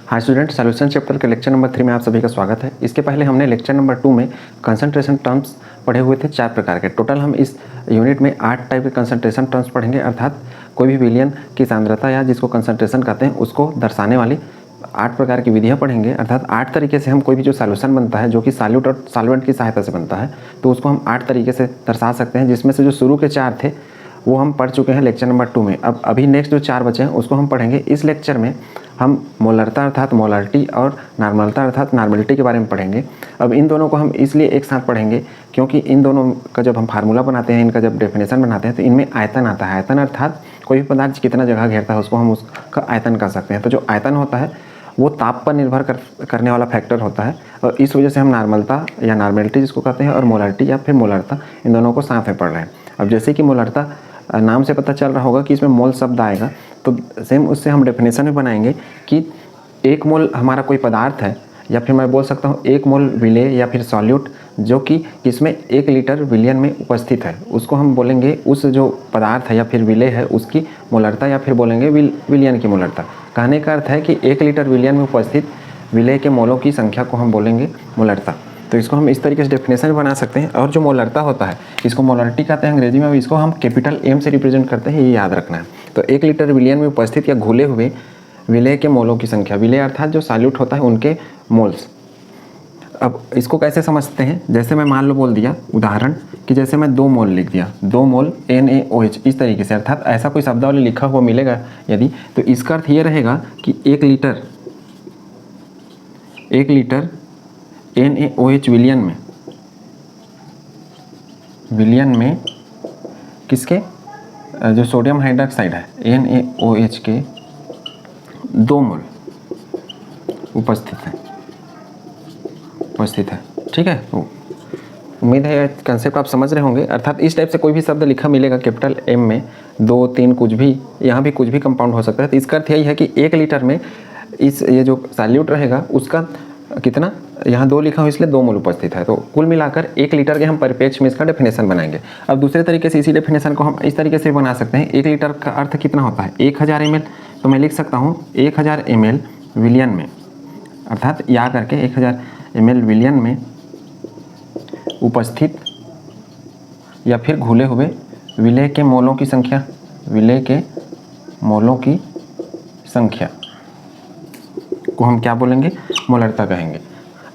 हाँ student, solution chapter के lecture number 3 में आप सभी का स्वागत है। इसके पहले हमने लेक्चर नंबर 2 में कंसंट्रेशन टर्म्स पढ़े हुए थे 4 प्रकार के। टोटल हम इस यूनिट में 8 टाइप के कंसंट्रेशन टर्म्स पढ़ेंगे, अर्थात कोई भी विलयन की सांद्रता या जिसको कंसंट्रेशन कहते हैं उसको दर्शाने वाली 8 प्रकार की विधियाँ पढ़ेंगे। अर्थात 8 तरीके से हम कोई भी जो सॉल्यूशन बनता है जो कि सॉल्यूट और सॉल्वेंट की सहायता से बनता है, तो उसको हम 8 तरीके से दर्शा सकते हैं, जिसमें से जो शुरू के 4 थे वो हम पढ़ चुके हैं लेक्चर नंबर 2 में। अब अभी नेक्स्ट जो 4 बचे हैं उसको हम पढ़ेंगे। इस लेक्चर में हम मोलरता अर्थात मोलारिटी और नॉर्मलता अर्थात नॉर्मलिटी के बारे में पढ़ेंगे। अब इन दोनों को हम इसलिए एक साथ पढ़ेंगे क्योंकि इन दोनों का जब हम फार्मूला बनाते हैं, इनका जब डेफिनेशन बनाते हैं, तो इनमें आयतन आता है। आयतन अर्थात कोई भी पदार्थ कितना जगह घेरता है उसको हम उसका आयतन कह सकते हैं। तो जो आयतन होता है वो ताप पर निर्भर करने वाला फैक्टर होता है, और इस वजह से हम नॉर्मलता या नॉर्मलिटी जिसको कहते हैं और मोलारिटी या फिर मोलरता, इन दोनों को साथ में पढ़ रहे हैं। अब जैसे कि मोलरता नाम से पता चल रहा होगा कि इसमें मोल शब्द आएगा, तो सेम उससे हम डेफिनेशन भी बनाएंगे कि 1 मोल हमारा कोई पदार्थ है, या फिर मैं बोल सकता हूँ 1 मोल विलेय या फिर सॉल्यूट जो कि इसमें 1 लीटर विलियन में उपस्थित है, उसको हम बोलेंगे उस जो पदार्थ है या फिर विलेय है उसकी मोलरता, या फिर बोलेंगे विलियन की मोलरता। कहने का अर्थ है कि 1 लीटर विलियन में उपस्थित विलेय के मोलों की संख्या को हम बोलेंगे मोलरता। तो इसको हम इस तरीके से डेफिनेशन बना सकते हैं। और जो मोलरता होता है इसको मोलारिटी कहते हैं अंग्रेजी में, और इसको हम कैपिटल M से रिप्रेजेंट करते हैं, ये याद रखना है। तो 1 लीटर विलियन में उपस्थित या घुले हुए विलेय के मोलों की संख्या, विलेय अर्थात जो सॉल्यूट होता है उनके मोल्स। अब इसको कैसे समझते हैं, जैसे मैं मान लो बोल दिया उदाहरण कि जैसे मैं 2 मोल लिख दिया, 2 मोल NaOH इस तरीके से, अर्थात ऐसा कोई शब्दावली लिखा हुआ मिलेगा यदि, तो इसका अर्थ ये रहेगा कि 1 लीटर NaOH विलियन में किसके, जो सोडियम हाइड्रोक्साइड है NaOH के 2 मोल उपस्थित है। ठीक है, तो उम्मीद है कंसेप्ट आप समझ रहे होंगे। अर्थात इस टाइप से कोई भी शब्द लिखा मिलेगा कैपिटल M में, 2, 3 कुछ भी, यहाँ भी कुछ भी कंपाउंड हो सकता है, तो इसका अर्थ यही है कि 1 लीटर में ये जो सॉल्यूट रहेगा उसका कितना, यहाँ 2 लिखा हो इसलिए 2 मोल उपस्थित है। तो कुल मिलाकर 1 लीटर के हम परिपेक्ष में इसका डेफिनेशन बनाएंगे। अब दूसरे तरीके से इसी डेफिनेशन को हम इस तरीके से बना सकते हैं। 1 लीटर का अर्थ कितना होता है, 1000 ml, तो मैं लिख सकता हूँ 1000 ml विलियन में, अर्थात या करके 1000 ml विलियन में उपस्थित या फिर घुले हुए विलेय के मोलों की संख्या, विलेय के मोलों की संख्या को हम क्या बोलेंगे, मोलरता कहेंगे।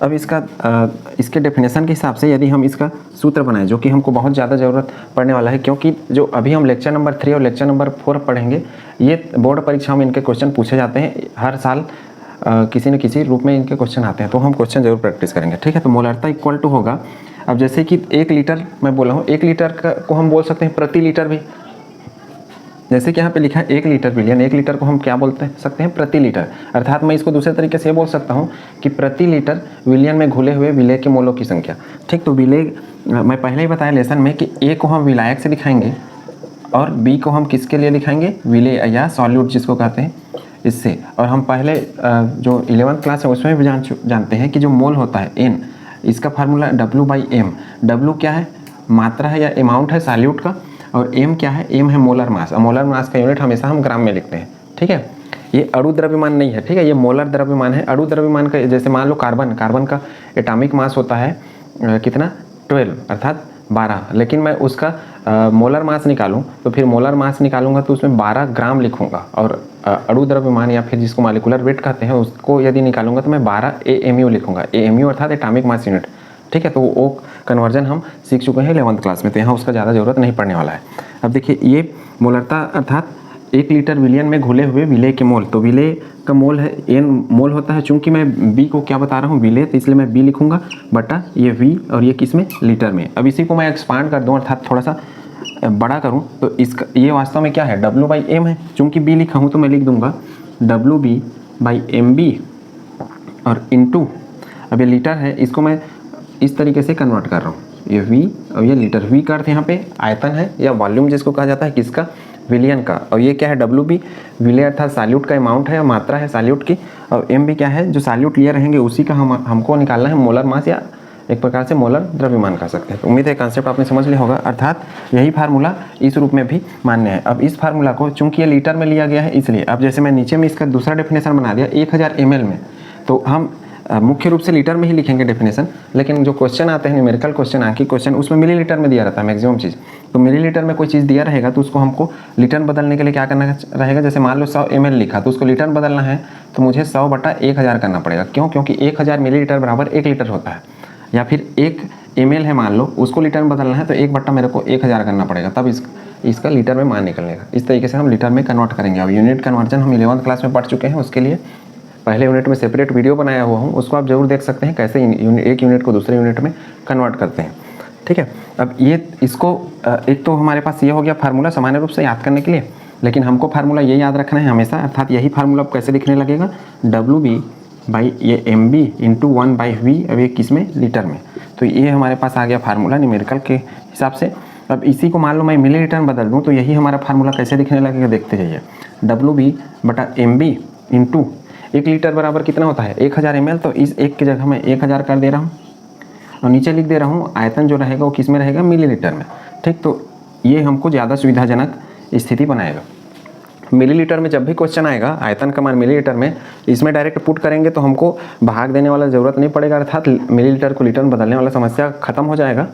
अब इसके डेफिनेशन के हिसाब से यदि हम इसका सूत्र बनाएं, जो कि हमको बहुत ज़्यादा ज़रूरत पड़ने वाला है, क्योंकि जो अभी हम लेक्चर नंबर 3 और लेक्चर नंबर 4 पढ़ेंगे, ये बोर्ड परीक्षाओं में इनके क्वेश्चन पूछे जाते हैं। हर साल किसी न किसी रूप में इनके क्वेश्चन आते हैं, तो हम क्वेश्चन जरूर प्रैक्टिस करेंगे। ठीक है, तो मोलरता इक्वल टू होगा, अब जैसे कि 1 लीटर मैं बोला हूँ, 1 लीटर को हम बोल सकते हैं प्रति लीटर भी, जैसे कि यहाँ पे लिखा है 1 लीटर विलियन, 1 लीटर को हम क्या बोलते सकते हैं, प्रति लीटर। अर्थात मैं इसको दूसरे तरीके से बोल सकता हूँ कि प्रति लीटर विलियन में घुले हुए विलेय के मोलों की संख्या। ठीक, तो विलेय मैं पहले ही बताया लेसन में कि A को हम विलायक से दिखाएंगे और B को हम किसके लिए दिखाएंगे, विलेय या सॉल्यूट जिसको कहते हैं, इससे। और हम पहले जो 11th क्लास है उसमें भी जानते हैं कि जो मोल होता है N, इसका फार्मूला W/M। W क्या है, मात्रा है या अमाउंट है सॉल्यूट का, और M क्या है, M है मोलर मास। और मोलर मास का यूनिट हमेशा हम ग्राम में लिखते हैं। ठीक है, ये अणु द्रव्यमान नहीं है, ठीक है, ये मोलर द्रव्यमान है। अणु द्रव्यमान का जैसे मान लो कार्बन का एटॉमिक मास होता है कितना, 12 अर्थात 12, लेकिन मैं उसका मोलर मास निकालूं तो फिर मोलर मास निकालूंगा तो उसमें 12 ग्राम लिखूंगा, और अणु द्रव्यमान या फिर जिसको मॉलिक्यूलर वेट कहते हैं उसको यदि निकालूंगा तो मैं 12 AMU लिखूंगा। AMU अर्थात एटॉमिक मास यूनिट। ठीक है, तो वो कन्वर्जन हम सीख चुके हैं 11th क्लास में, तो यहाँ उसका ज़्यादा ज़रूरत नहीं पड़ने वाला है। अब देखिए, ये मोलरता अर्थात 1 लीटर विलियन में घुले हुए विलेय के मोल, तो विलेय का मोल है N मोल होता है। चूंकि मैं B को क्या बता रहा हूँ, विलेय, तो इसलिए मैं B लिखूंगा बटा ये V, और ये किस में, लीटर में। अब इसी को मैं एक्सपांड कर दूँ अर्थात थोड़ा सा बड़ा करूँ, तो इसका ये वास्तव में क्या है, W/M है। चूँकि B लिखा हूँ तो मैं लिख दूंगा WB/MB और इंटू, अब ये लीटर है, इसको मैं इस तरीके से कन्वर्ट कर रहा हूँ, ये V और ये लीटर। V का अर्थ यहाँ पे आयतन है या वॉल्यूम जिसको कहा जाता है, किसका, विलियन का। और ये क्या है, WB विलेय अर्थात सॉल्यूट का अमाउंट है या मात्रा है सॉल्यूट की, और MB क्या है, जो सॉल्यूट लिए रहेंगे उसी का हमको निकालना है मोलर मास या एक प्रकार से मोलर द्रव्यमान कह सकते हैं। तो उम्मीद है कंसेप्ट आपने समझ लिया होगा, अर्थात यही फार्मूला इस रूप में भी मान्य है। अब इस फार्मूला को चूंकि ये लीटर में लिया गया है इसलिए अब जैसे मैं नीचे में इसका दूसरा डेफिनेशन बना दिया 1000 ml में, तो हम मुख्य रूप से लीटर में ही लिखेंगे डेफिनेशन, लेकिन जो क्वेश्चन आते हैं न्यूमेरिकल क्वेश्चन आंकी क्वेश्चन उसमें मिलीलीटर में दिया रहता है मैक्सिमम चीज़। तो मिलीलीटर में कोई चीज़ दिया रहेगा तो उसको हमको लीटर बदलने के लिए क्या करना रहेगा, जैसे मान लो 100 ml लिखा तो उसको लीटर बदलना है तो मुझे 100/1000 करना पड़ेगा। क्यों? क्योंकि 1000 मिलीलीटर बराबर 1 लीटर होता है। या फिर 1 ml है मान लो, उसको लीटर में बदलना है तो 1 मेरे को 1000 करना पड़ेगा, तब इसका लीटर में मान निकलेगा। इस तरीके से हम लीटर में कन्वर्ट करेंगे। अब यूनिट कन्वर्जन हम 11th क्लास में पढ़ चुके हैं, उसके लिए पहले यूनिट में सेपरेट वीडियो बनाया हुआ हूँ, उसको आप जरूर देख सकते हैं कैसे एक यूनिट को दूसरे यूनिट में कन्वर्ट करते हैं। ठीक है, अब ये इसको एक तो हमारे पास ये हो गया फार्मूला सामान्य रूप से याद करने के लिए, लेकिन हमको फार्मूला ये याद रखना है हमेशा, अर्थात यही फार्मूला कैसे दिखने लगेगा, WB ये MB × 1/V। अब ये किस में, लीटर में। तो ये हमारे पास आ गया फार्मूला न्यूमेरिकल के हिसाब से। अब इसी को मान लो मैं मिलीलीटर में बदल दूँ तो यही हमारा फार्मूला कैसे दिखने लगेगा, देखते जाइए। WB/MB × 1 लीटर बराबर कितना होता है, 1000 ml। तो इस एक की जगह मैं 1000 कर दे रहा हूँ और नीचे लिख दे रहा हूँ आयतन जो रहेगा वो किस में रहेगा, मिलीलीटर में। ठीक, तो ये हमको ज़्यादा सुविधाजनक स्थिति बनाएगा। मिलीलीटर में जब भी क्वेश्चन आएगा आयतन का मान मिलीलीटर में, इसमें डायरेक्ट पुट करेंगे तो हमको भाग देने वाला ज़रूरत नहीं पड़ेगा, अर्थात मिलीलीटर को लीटर में बदलने वाला समस्या खत्म हो जाएगा।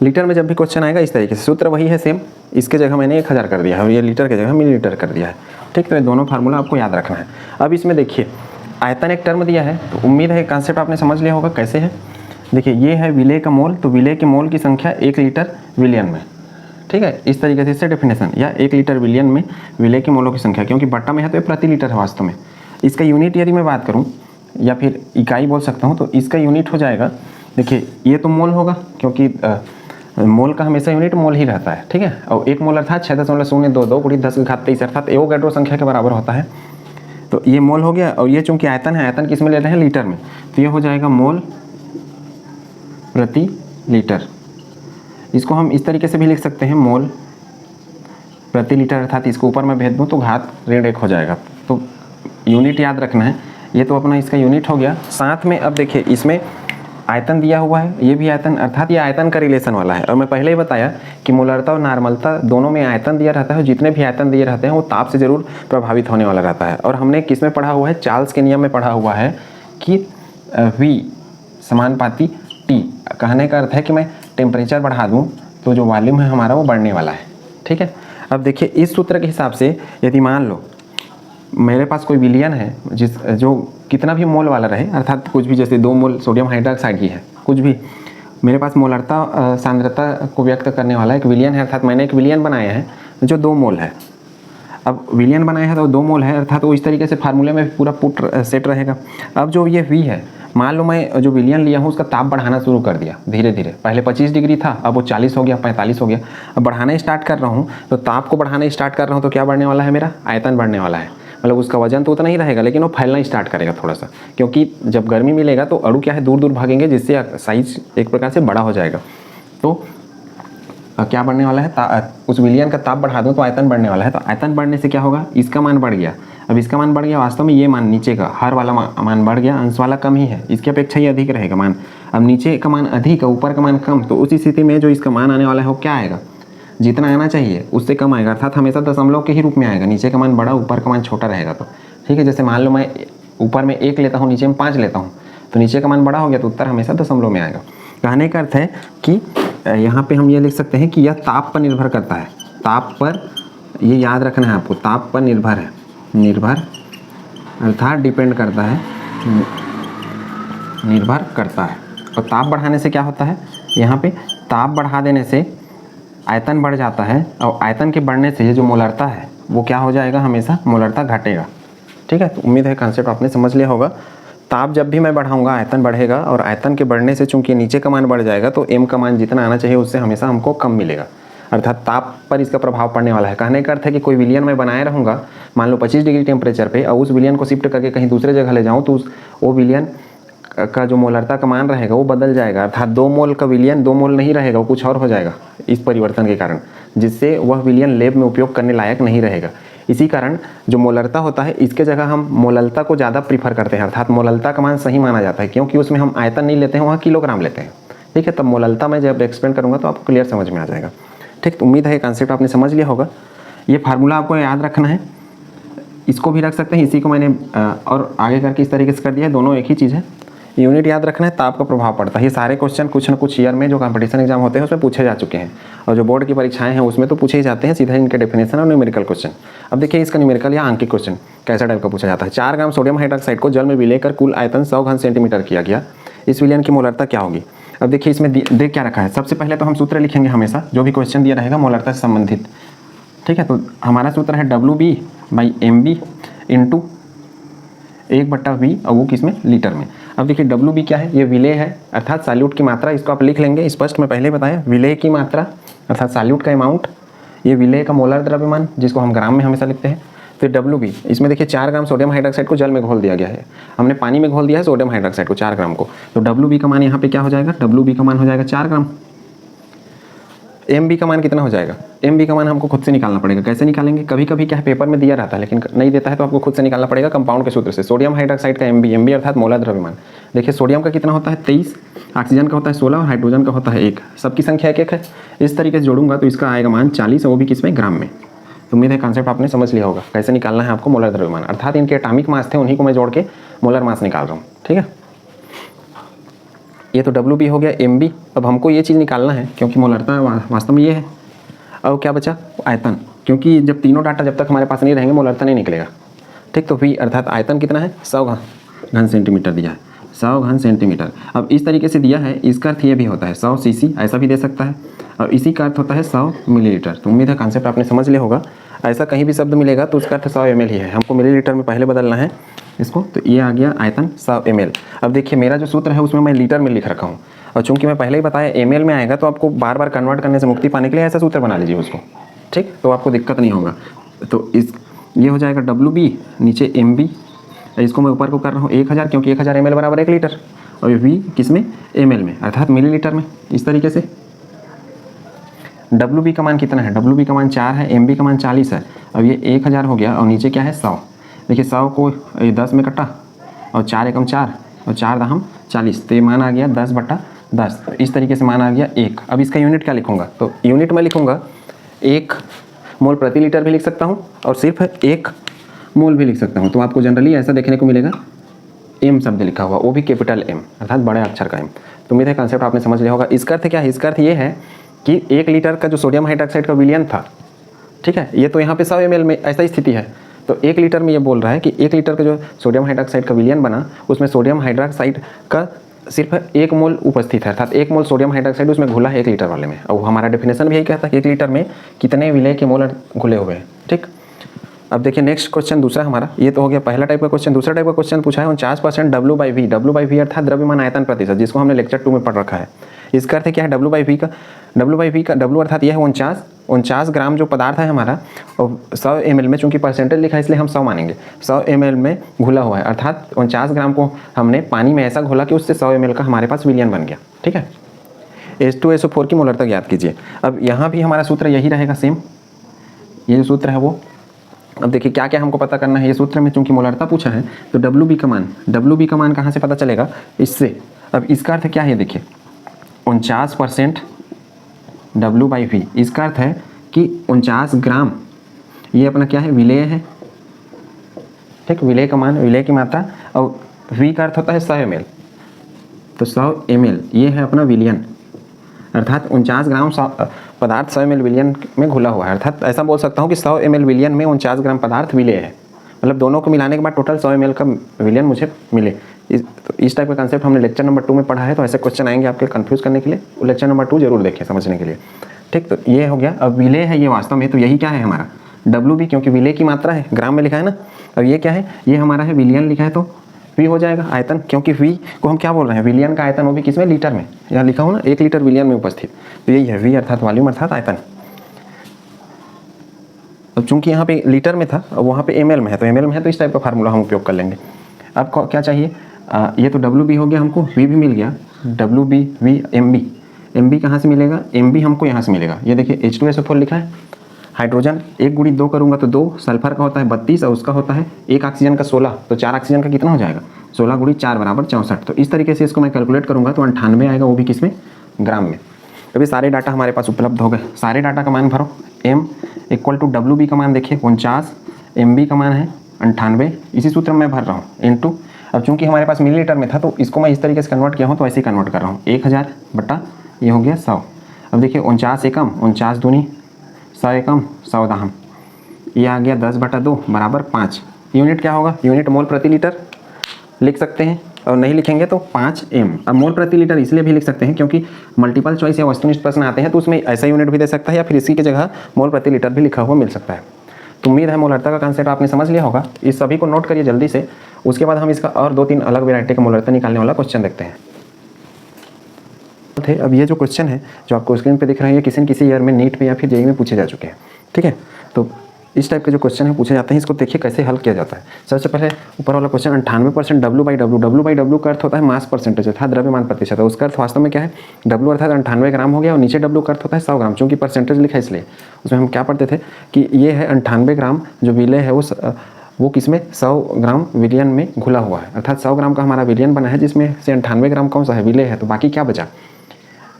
लीटर में जब भी क्वेश्चन आएगा इस तरीके से, सूत्र वही है सेम, इसके जगह मैंने 1000 कर दिया है और ये लीटर की जगह मिलीलीटर कर दिया है। ठीक, तो ये दोनों फार्मूला आपको याद रखना है। अब इसमें देखिए आयतन एक टर्म दिया है, तो उम्मीद है कॉन्सेप्ट आपने समझ लिया होगा कैसे है। देखिए ये है विलेय का मोल, तो विलेय के मोल की संख्या 1 लीटर विलियन में। ठीक है, इस तरीके से इससे डेफिनेशन, या 1 लीटर विलियन में विलेय के मोलों की संख्या, क्योंकि बट्टा में है तो ये प्रति लीटर है वास्तव में। इसका यूनिट यदि मैं बात करूँ या फिर इकाई बोल सकता हूँ, तो इसका यूनिट हो जाएगा, देखिए ये तो मोल होगा क्योंकि मोल का हमेशा यूनिट मोल ही रहता है। ठीक है, और 1 मोल अर्थात 6.022 × 10⁻³ अर्थात एवोगैड्रो संख्या के बराबर होता है। तो ये मोल हो गया, और ये चूंकि आयतन है, आयतन किस में ले रहे हैं, लीटर में, तो ये हो जाएगा मोल प्रति लीटर। इसको हम इस तरीके से भी लिख सकते हैं, मोल प्रति लीटर, अर्थात इसको ऊपर में भेज दूँ तो घात ऋण 1 हो जाएगा। तो यूनिट याद रखना है, ये तो अपना इसका यूनिट हो गया। साथ में अब देखिए इसमें आयतन दिया हुआ है, ये भी आयतन, अर्थात ये आयतन का रिलेशन वाला है। और मैं पहले ही बताया कि मोलरता और नॉर्मलता दोनों में आयतन दिया रहता है, जितने भी आयतन दिए रहते हैं वो ताप से जरूर प्रभावित होने वाला रहता है। और हमने किस में पढ़ा हुआ है, चार्ल्स के नियम में पढ़ा हुआ है कि V समानुपाती T। कहने का अर्थ है कि मैं टेम्परेचर बढ़ा दूँ तो जो वॉल्यूम है हमारा वो बढ़ने वाला है। ठीक है, अब देखिए इस सूत्र के हिसाब से यदि मान लो मेरे पास कोई विलियन है जो कितना भी मोल वाला रहे, अर्थात कुछ भी, जैसे 2 मोल सोडियम हाइड्रोक्साइड की है, कुछ भी मेरे पास मोलरता सांद्रता को व्यक्त करने वाला एक विलियन है, अर्थात मैंने एक विलियन बनाया है जो 2 मोल है। अब विलियन बनाया है तो 2 मोल है, अर्थात वो इस तरीके से फार्मूले में पूरा पुट सेट रहेगा। अब जो ये V है, मान लो मैं जो विलियन लिया हूँ उसका ताप बढ़ाना शुरू कर दिया धीरे धीरे, पहले 25 डिग्री था, अब वो 40 हो गया, 45 हो गया। अब बढ़ाना स्टार्ट कर रहा हूँ, तो ताप को बढ़ाना स्टार्ट कर रहा हूँ तो क्या बढ़ने वाला है, मेरा आयतन बढ़ने वाला है। मतलब उसका वजन तो उतना ही रहेगा लेकिन वो फैलना स्टार्ट करेगा थोड़ा सा, क्योंकि जब गर्मी मिलेगा तो अणु क्या है, दूर दूर भागेंगे, जिससे साइज एक प्रकार से बड़ा हो जाएगा। तो क्या बढ़ने वाला है, उस विलियन का ताप बढ़ा दूँ तो आयतन बढ़ने वाला है। तो आयतन बढ़ने से क्या होगा, इसका मान बढ़ गया। अब इसका मान बढ़ गया, वास्तव में ये मान नीचे का हर वाला मान बढ़ गया, अंश वाला कम ही है, इसकी अपेक्षा ही अधिक रहेगा मान। अब नीचे का मान अधिक है, ऊपर का मान कम, तो उस स्थिति में जो इसका मान आने वाला है वो क्या आएगा, जितना आना चाहिए उससे कम आएगा, अर्थात हमेशा दशमलव के ही रूप में आएगा। नीचे का मान बड़ा, ऊपर का मान छोटा रहेगा। तो ठीक है, जैसे मान लो मैं ऊपर में 1 लेता हूँ, नीचे में 5 लेता हूँ, तो नीचे का मान बड़ा हो गया तो उत्तर हमेशा दशमलव में आएगा। कहने का अर्थ है कि यहाँ पे हम ये लिख सकते हैं कि यह ताप पर निर्भर करता है। ताप पर, ये याद रखना है आपको, ताप पर निर्भर है, निर्भर अर्थात डिपेंड करता है, निर्भर करता है। और ताप बढ़ाने से क्या होता है, यहाँ पे ताप बढ़ा देने से आयतन बढ़ जाता है, और आयतन के बढ़ने से ये जो मोलरता है वो क्या हो जाएगा, हमेशा मोलरता घटेगा। ठीक है, तो उम्मीद है कॉन्सेप्ट आपने समझ लिया होगा। ताप जब भी मैं बढ़ाऊंगा आयतन बढ़ेगा, और आयतन के बढ़ने से चूंकि नीचे का मान बढ़ जाएगा तो m का मान जितना आना चाहिए उससे हमेशा हमको कम मिलेगा, अर्थात ताप पर इसका प्रभाव पड़ने वाला है। कहने का अर्थ है कि कोई विलियन मैं बनाए रहूँगा, मान लो 25 डिग्री टेम्परेचर पे, और उस विलियन को शिफ्ट करके कहीं दूसरे जगह ले जाऊँ तो वो विलियन का जो मोलरता का मान रहेगा वो बदल जाएगा, अर्थात 2 मोल का विलियन 2 मोल नहीं रहेगा, वो कुछ और हो जाएगा इस परिवर्तन के कारण, जिससे वह विलियन लैब में उपयोग करने लायक नहीं रहेगा। इसी कारण जो मोलरता होता है इसके जगह हम मोललता को ज़्यादा प्रीफर करते हैं, अर्थात मोललता का मान सही माना जाता है, क्योंकि उसमें हम आयतन नहीं लेते हैं, वहाँ किलोग्राम लेते हैं। ठीक है, तब मोललता मैं जब एक्सप्लेन करूँगा तो आपको क्लियर समझ में आ जाएगा। ठीक, तो उम्मीद है ये कॉन्सेप्ट आपने समझ लिया होगा। ये फार्मूला आपको याद रखना है, इसको भी रख सकते हैं, इसी को मैंने और आगे करके इस तरीके से कर दिया है, दोनों एक ही चीज़ है। यूनिट याद रखना है तो आपका प्रभाव पड़ता है। ये सारे क्वेश्चन कुछ ना कुछ ईयर में जो कंपटीशन एग्जाम होते हैं उसमें पूछे जा चुके हैं, और जो बोर्ड की परीक्षाएं हैं उसमें तो पूछे ही जाते हैं सीधा इनके डेफिनेशन और न्यूमेरिकल क्वेश्चन। अब देखिए इसका न्यूमेरिकल या अंकित क्वेश्चन कैसा टाइप का पूछा जाता है। 4 ग्राम सोडियम हाइड्रोक्साइड को जल में विलेकर कुल आयतन 100 घन सेंटीमीटर किया गया, इस विलयन की मोलरता क्या होगी। अब देखिए इसमें देख क्या रखा है, सबसे पहले तो हम सूत्र लिखेंगे हमेशा, जो भी क्वेश्चन दिया रहेगा मोलरता से संबंधित। ठीक है, तो हमारा सूत्र है WB/MB इंटू 1/V, और वो किस में, लीटर में। अब देखिए WB क्या है, ये विलेय है अर्थात सॉल्यूट की मात्रा, इसको आप लिख लेंगे स्पष्ट, मैं पहले बताया विलेय की मात्रा अर्थात सॉल्यूट का अमाउंट, ये विलेय का मोलर द्रव्यमान जिसको हम ग्राम में हमेशा लिखते हैं। फिर WB, इसमें देखिए 4 ग्राम सोडियम हाइड्रोक्साइड को जल में घोल दिया गया है, हमने पानी में घोल दिया है सोडियम हाइड्रोक्साइड को 4 ग्राम को, तो WB का मान यहाँ पे क्या हो जाएगा, WB का मान हो जाएगा 4 ग्राम। MB का मान कितना हो जाएगा, MB का मान हमको खुद से निकालना पड़ेगा। कैसे निकालेंगे, कभी कभी क्या है पेपर में दिया रहता है लेकिन नहीं देता है तो आपको खुद से निकालना पड़ेगा कंपाउंड के सूत्र से। सोडियम हाइड्रोक्साइड का MB अर्थात मोलर द्रव्यमान, देखिए सोडियम का कितना होता है 23, ऑक्सीजन का होता है 16 और हाइड्रोजन का होता है 1, सबकी संख्या 1 है। इस तरीके से जोड़ूंगा तो इसका आएगा मान 40, और वो भी किसमें, ग्राम में। तो उम्मीद है कॉन्सेप्ट आपने समझ लिया होगा कैसे निकालना है आपको मोलर द्रव्यमान, अर्थात इनके एटॉमिक मास थे उन्हीं को मैं जोड़ के मोलर मास निकाल रहा हूँ। ठीक है, ये तो WB हो गया। MB, अब हमको ये चीज़ निकालना है क्योंकि मोलरता वास्तव में ये है। अब क्या बचा, आयतन, क्योंकि जब तीनों डाटा जब तक हमारे पास नहीं रहेंगे मोलरता नहीं निकलेगा। ठीक, तो V अर्थात आयतन कितना है, 100 घन सेंटीमीटर दिया है, 100 घन सेंटीमीटर। अब इस तरीके से दिया है, इसका अर्थ ये भी होता है 100 cc, ऐसा भी दे सकता है, और इसी का अर्थ होता है 100 मिलीलीटर। तो उम्मीद है कॉन्सेप्ट आपने समझ लिया होगा। ऐसा कहीं भी शब्द मिलेगा तो उसका अर्थ 100 ml ही है, हमको मिलीलीटर में पहले बदलना है इसको, तो ये आ गया आयतन 100 ml। अब देखिए मेरा जो सूत्र है उसमें मैं लीटर में लिख रखा हूँ, और चूंकि मैं पहले ही बताया ml में आएगा तो आपको बार बार कन्वर्ट करने से मुक्ति पाने के लिए ऐसा सूत्र बना लीजिए उसको। ठीक, तो आपको दिक्कत नहीं होगा। तो ये हो जाएगा WB नीचे MB, इसको मैं ऊपर को कर रहा हूँ 1000, क्योंकि 1000 ml बराबर 1 लीटर, और V किस में, ml में अर्थात मिलीलीटर में। इस तरीके से WB का मान कितना है, WB का मान 4 है, MB का मान 40 है। अब ये 1000 हो गया और नीचे क्या है 100। देखिए 100 को 10 में कटा, और 4 एकम 4 और 4 दहम 40, तो ये मान आ गया 10/10। तो इस तरीके से मान आ गया 1। अब इसका यूनिट क्या लिखूंगा, तो यूनिट में लिखूंगा 1 मोल प्रति लीटर भी लिख सकता हूँ, और सिर्फ 1 मोल भी लिख सकता हूँ। तो आपको जनरली ऐसा देखने को मिलेगा M शब्द लिखा हुआ, वो भी कैपिटल M अर्थात बड़े अक्षर का M। तो उम्मीद है कॉन्सेप्ट आपने समझ लिया होगा। इसका अर्थ क्या है, इसका अर्थ ये है कि 1 लीटर का जो सोडियम हाइड्रोक्साइड का विलयन था, ठीक है, ये तो यहाँ पे 100 ml में ऐसा स्थिति है, तो 1 लीटर में ये बोल रहा है कि 1 लीटर का जो सोडियम हाइड्रोक्साइड का विलयन बना उसमें सोडियम हाइड्रोक्साइड का सिर्फ 1 मोल उपस्थित है, अर्थात 1 मोल सोडियम हाइड्रोक्साइड उसमें घुला है 1 लीटर वाले में। और हमारा डेफिनेशन भी यही कहता है कि 1 लीटर में कितने विलय के मोल घुले हुए हैं। ठीक, अब देखिए नेक्स्ट क्वेश्चन दूसरा हमारा, ये तो हो गया पहला टाइप का क्वेश्चन। दूसरा टाइप का क्वेश्चन पूछा है 49% W/V, W/V अर्थात द्रव्यमान आयतन प्रतिशत, जिसको हमने लेक्चर 2 में पढ़ रखा है। इसका अर्थ क्या है, W/V का W अर्थात यह है 49 ग्राम जो पदार्थ है हमारा, और 100 ml में, चूंकि परसेंटेज लिखा है इसलिए हम 100 मानेंगे, 100 ml में घुला हुआ है, अर्थात 49 ग्राम को हमने पानी में ऐसा घोला कि उससे 100 ml का हमारे पास विलयन बन गया। ठीक है, H2SO4 की मोलरता ज्ञात कीजिए। अब यहाँ भी हमारा सूत्र यही रहेगा सेम, ये जो सूत्र है वो। अब देखिए क्या क्या हमको पता करना है, ये सूत्र में चूंकि मोलरता पूछा है तो WB का मान कहाँ से पता चलेगा, इससे। अब इसका अर्थ क्या है, देखिए 49% W/V, इसका अर्थ है कि 49 ग्राम, ये अपना क्या है, विलेय है। ठीक, विलेय का मान, विलेय की मात्रा, और V का अर्थ होता है 100 ml, तो 100 ml ये है अपना विलयन, अर्थात 49 ग्राम पदार्थ 100 ml विलयन में घुला हुआ है। अर्थात ऐसा बोल सकता हूँ कि 100 ml विलयन में 49 ग्राम पदार्थ विलेय है, मतलब दोनों को मिलाने के बाद टोटल 100 ml का विलयन मुझे मिले। इस टाइप का कंसेप्ट हमने लेक्चर नंबर 2 में पढ़ा है, तो ऐसे क्वेश्चन आएंगे आपके कंफ्यूज करने के लिए, वो लेक्चर नंबर 2 जरूर देखें समझने के लिए। ठीक, तो ये हो गया। अब विलेय है ये वास्तव में, तो यही क्या है हमारा WB, क्योंकि विलेय की मात्रा है, ग्राम में लिखा है ना। अब ये क्या है, ये हमारा है विलयन लिखा है, तो V हो जाएगा आयतन, क्योंकि V को हम क्या बोल रहे हैं, विलयन का आयतन, वो भी किसमें, लीटर में। यहाँ लिखा हो ना 1 लीटर विलयन में उपस्थित, तो यही है V अर्थात वॉल्यूम अर्थात आयतन। अब चूंकि यहाँ पे लीटर में था और वहाँ पे ml में है, तो ml में है तो इस टाइप का फार्मूला हम उपयोग कर लेंगे। अब क्या चाहिए, ये तो WB हो गया, हमको V भी मिल गया, WB V MB कहाँ से मिलेगा, MB हमको यहाँ से मिलेगा। ये देखिए H2SO4 लिखा है, हाइड्रोजन 1 गुणी 2 करूँगा तो 2, सल्फर का होता है 32 और उसका होता है 1 ऑक्सीजन का 16, तो 4 ऑक्सीजन का कितना हो जाएगा 16 गुणी 4 बराबर 64। तो इस तरीके से इसको मैं कैलकुलेट करूँगा तो 98 आएगा, वो भी किस में, ग्राम में। अभी सारे डाटा हमारे पास उपलब्ध हो गए, सारे डाटा का मान भरो। m इक्वल टू WB का मान देखिए 49, MB का मान है 98, इसी सूत्र में मैं भर रहा हूँ इनटू, अब चूंकि हमारे पास मिलीलीटर में था तो इसको मैं इस तरीके से कन्वर्ट किया हूँ तो ऐसे ही कन्वर्ट कर रहा हूँ, 1000 बटा ये हो गया 100। अब देखिए 49 एकम 49 दूनी 100 एकम 100 दाहम, ये आ गया 10 बटा 2 बराबर 5। यूनिट क्या होगा, यूनिट मोल प्रति लीटर लिख सकते हैं, और नहीं लिखेंगे तो 5m। अब मोल प्रति लीटर इसलिए भी लिख सकते हैं क्योंकि मल्टीपल चॉइस या वस्तुनिष्ठ प्रश्न आते हैं तो उसमें ऐसा यूनिट भी दे सकता है या फिर इसी की जगह मोल प्रति लीटर भी लिखा हुआ मिल सकता है। तो उम्मीद है मोलरता का कंसेप्ट आपने समझ लिया होगा, इस सभी को नोट करिए जल्दी से। उसके बाद हम इसका और 2-3 अलग वेराइटी का मोलरता निकालने वाला क्वेश्चन देखते हैं। अब ये जो क्वेश्चन है जो आपको स्क्रीन पे दिख रहा है, ये किसी न किसी ईयर में नीट में या फिर जेईई में पूछे जा चुके हैं, ठीक है। तो इस टाइप के जो क्वेश्चन है पूछे जाते हैं, इसको देखिए कैसे हल किया जाता है। सबसे पहले ऊपर वाला क्वेश्चन 98% W/W, W/W का अर्थ होता है मास परसेंटेज अर्थात द्रव्यमान प्रतिशत है, उसका अर्थ वास्तव में क्या है, W अर्थात 98 ग्राम हो गया, और नीचे W का अर्थ होता है 100 ग्राम, चूंकि परसेंटेज लिखा है इसलिए। उसमें हम क्या पढ़ते थे कि ये है 98 ग्राम जो विलय है वो किसमें 100 ग्राम विलयन में घुला हुआ है, अर्थात 100 ग्राम का हमारा विलयन बना है जिसमें से 98 ग्राम कौन सा है, विलय है। तो बाकी क्या बचा,